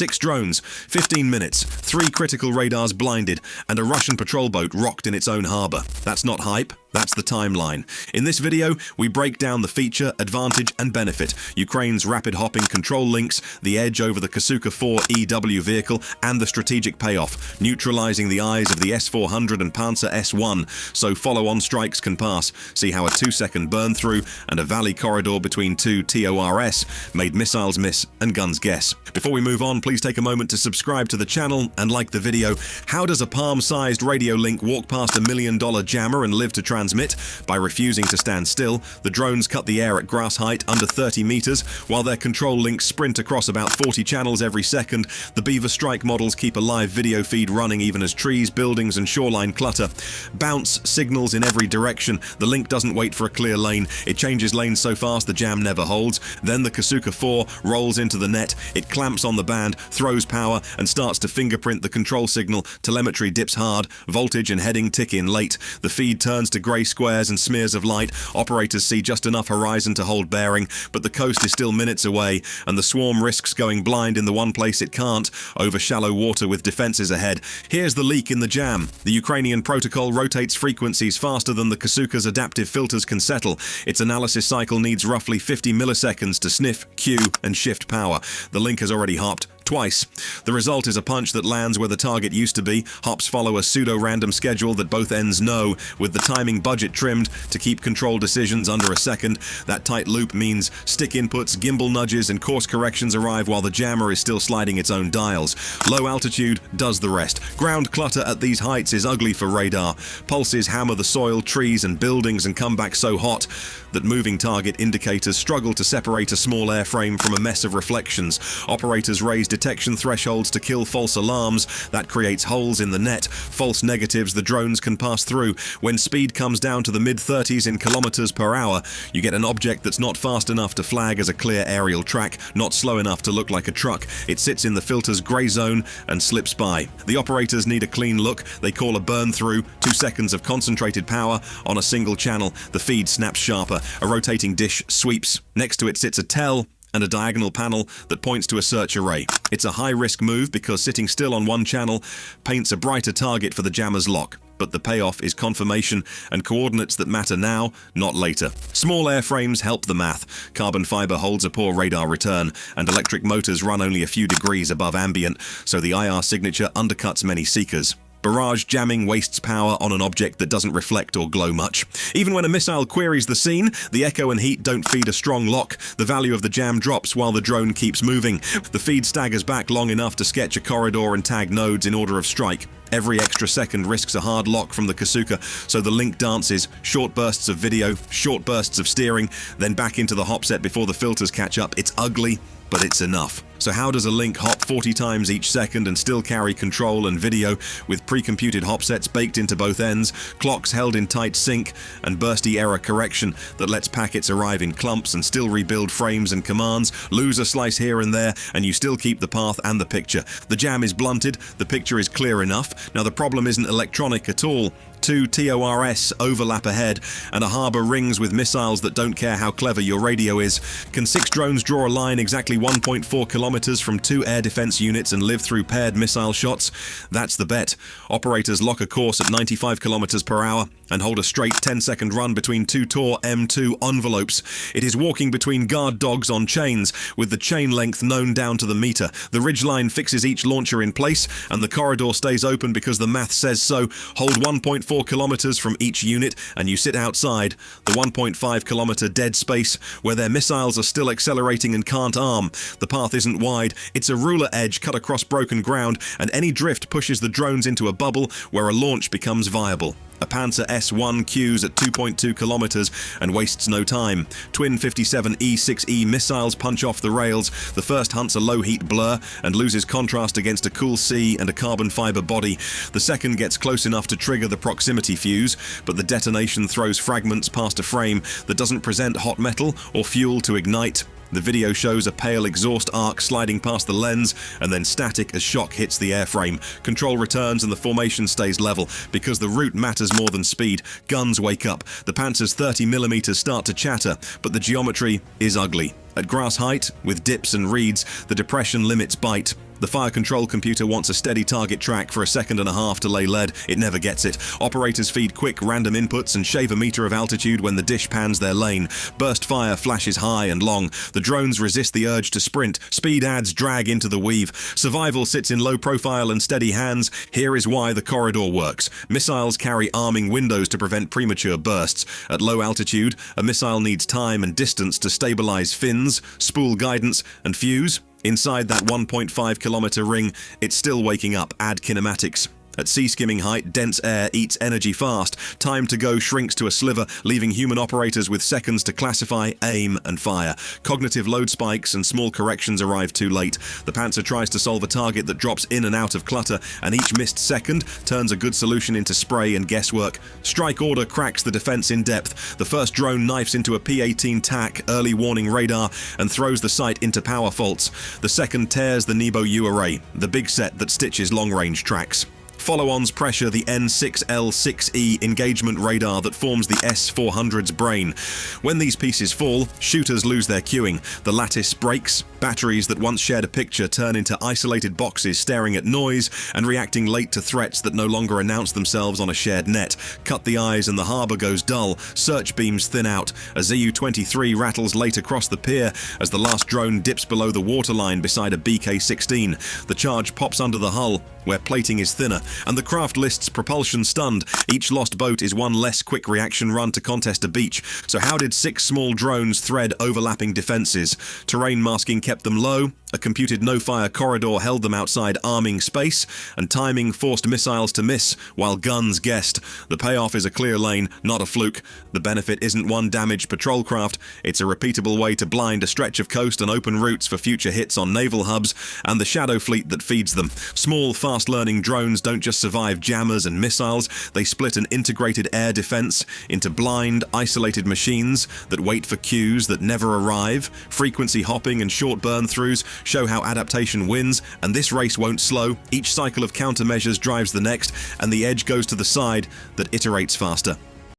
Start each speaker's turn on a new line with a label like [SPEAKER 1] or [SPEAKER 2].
[SPEAKER 1] 6 drones, 15 minutes, 3 critical radars blinded, and a Russian patrol boat rocked in its own harbor. That's not hype. That's the timeline. In this video, we break down the feature, advantage, and benefit, Ukraine's rapid hopping control links, the edge over the Kasuka 4 EW vehicle, and the strategic payoff, neutralizing the eyes of the S-400 and Pantsir S1, so follow-on strikes can pass. See how a 2-second burn-through and a valley corridor between two TORS made missiles miss and guns guess. Before we move on, please take a moment to subscribe to the channel and like the video. How does a palm-sized radio link walk past $1 million jammer and live to transmit? By refusing to stand still, the drones cut the air at grass height under 30 meters, while their control links sprint across about 40 channels every second. The Beaver Strike models keep a live video feed running even as trees, buildings, and shoreline clutter. Bounce signals in every direction. The link doesn't wait for a clear lane. It changes lanes so fast the jam never holds. Then the Kasuka 4 rolls into the net. It clamps on the band, throws power, and starts to fingerprint the control signal. Telemetry dips hard. Voltage and heading tick in late. The feed turns to grey squares and smears of light. Operators see just enough horizon to hold bearing, but the coast is still minutes away, and the swarm risks going blind in the one place it can't, over shallow water with defenses ahead. Here's the leak in the jam. The Ukrainian protocol rotates frequencies faster than the Kasuka's adaptive filters can settle. Its analysis cycle needs roughly 50 milliseconds to sniff, cue, and shift power. The link has already hopped twice. The result is a punch that lands where the target used to be. Hops follow a pseudo-random schedule that both ends know, with the timing budget trimmed to keep control decisions under a second. That tight loop means stick inputs, gimbal nudges, and course corrections arrive while the jammer is still sliding its own dials. Low altitude does the rest. Ground clutter at these heights is ugly for radar. Pulses hammer the soil, trees, and buildings and come back so hot that moving target indicators struggle to separate a small airframe from a mess of reflections. Operators raise detection thresholds to kill false alarms. That creates holes in the net, false negatives the drones can pass through. When speed comes down to the mid-30s in kilometers per hour, you get an object that's not fast enough to flag as a clear aerial track, not slow enough to look like a truck. It sits in the filter's grey zone and slips by. The operators need a clean look. They call a burn-through, 2 seconds of concentrated power on a single channel. The feed snaps sharper. A rotating dish sweeps. Next to it sits a tell and a diagonal panel that points to a search array. It's a high-risk move because sitting still on one channel paints a brighter target for the jammer's lock. But the payoff is confirmation and coordinates that matter now, not later. Small airframes help the math. Carbon fiber holds a poor radar return, and electric motors run only a few degrees above ambient, so the IR signature undercuts many seekers. Barrage jamming wastes power on an object that doesn't reflect or glow much. Even when a missile queries the scene, the echo and heat don't feed a strong lock. The value of the jam drops while the drone keeps moving. The feed staggers back long enough to sketch a corridor and tag nodes in order of strike. Every extra second risks a hard lock from the Kasuka, so the link dances, short bursts of video, short bursts of steering, then back into the hop set before the filters catch up. It's ugly, but it's enough. So how does a link hop 40 times each second and still carry control and video with pre-computed hop sets baked into both ends, clocks held in tight sync, and bursty error correction that lets packets arrive in clumps and still rebuild frames and commands, lose a slice here and there, and you still keep the path and the picture. The jam is blunted, the picture is clear enough. Now the problem isn't electronic at all. 2 TORS overlap ahead, and a harbor rings with missiles that don't care how clever your radio is. Can 6 drones draw a line exactly 1.4 kilometers from 2 air defense units and live through paired missile shots? That's the bet. Operators lock a course at 95 kilometers per hour and hold a straight 10-second run between 2 TOR M2 envelopes. It is walking between guard dogs on chains, with the chain length known down to the meter. The ridgeline fixes each launcher in place, and the corridor stays open because the math says so. Hold 1.4 kilometers from each unit, and you sit outside the 1.5 kilometer dead space where their missiles are still accelerating and can't arm. The path isn't wide. It's a ruler edge cut across broken ground, and any drift pushes the drones into a bubble where a launch becomes viable. A Pancer S1 queues at 2.2 kilometers and wastes no time. Twin 57E6E missiles punch off the rails. The first hunts a low-heat blur and loses contrast against a cool sea and a carbon fiber body. The second gets close enough to trigger the proximity fuse, but the detonation throws fragments past a frame that doesn't present hot metal or fuel to ignite. The video shows a pale exhaust arc sliding past the lens and then static as shock hits the airframe. Control returns and the formation stays level. Because the route matters more than speed, guns wake up. The Panzer's 30mm start to chatter, but the geometry is ugly. At grass height, with dips and reeds, the depression limits bite. The fire control computer wants a steady target track for a second and a half to lay lead. It never gets it. Operators feed quick, random inputs and shave a meter of altitude when the dish pans their lane. Burst fire flashes high and long. The drones resist the urge to sprint. Speed adds drag into the weave. Survival sits in low profile and steady hands. Here is why the corridor works. Missiles carry arming windows to prevent premature bursts. At low altitude, a missile needs time and distance to stabilize fins, spool guidance, and fuse. Inside that 1.5-kilometer ring, it's still waking up. Add kinematics. At sea-skimming height, dense air eats energy fast. Time to go shrinks to a sliver, leaving human operators with seconds to classify, aim, and fire. Cognitive load spikes and small corrections arrive too late. The Panzer tries to solve a target that drops in and out of clutter, and each missed second turns a good solution into spray and guesswork. Strike order cracks the defense in depth. The first drone knifes into a P-18 TAC early warning radar and throws the site into power faults. The second tears the Nebo-U array, the big set that stitches long-range tracks. Follow-ons pressure the N6L6E engagement radar that forms the S-400's brain. When these pieces fall, shooters lose their cueing. The lattice breaks. Batteries that once shared a picture turn into isolated boxes staring at noise and reacting late to threats that no longer announce themselves on a shared net. Cut the eyes and the harbour goes dull. Search beams thin out. A Zu-23 rattles late across the pier as the last drone dips below the waterline beside a BK-16. The charge pops under the hull, where plating is thinner, and the craft lists propulsion stunned. Each lost boat is one less quick reaction run to contest a beach. So how did 6 small drones thread overlapping defenses? Terrain masking kept them low, a computed no-fire corridor held them outside arming space, and timing forced missiles to miss while guns guessed. The payoff is a clear lane, not a fluke. The benefit isn't one damaged patrol craft, it's a repeatable way to blind a stretch of coast and open routes for future hits on naval hubs and the shadow fleet that feeds them. Small, fast-learning drones don't just survive jammers and missiles, they split an integrated air defense into blind, isolated machines that wait for cues that never arrive. Frequency hopping and short burn-throughs show how adaptation wins, and this race won't slow. Each cycle of countermeasures drives the next, and the edge goes to the side that iterates faster.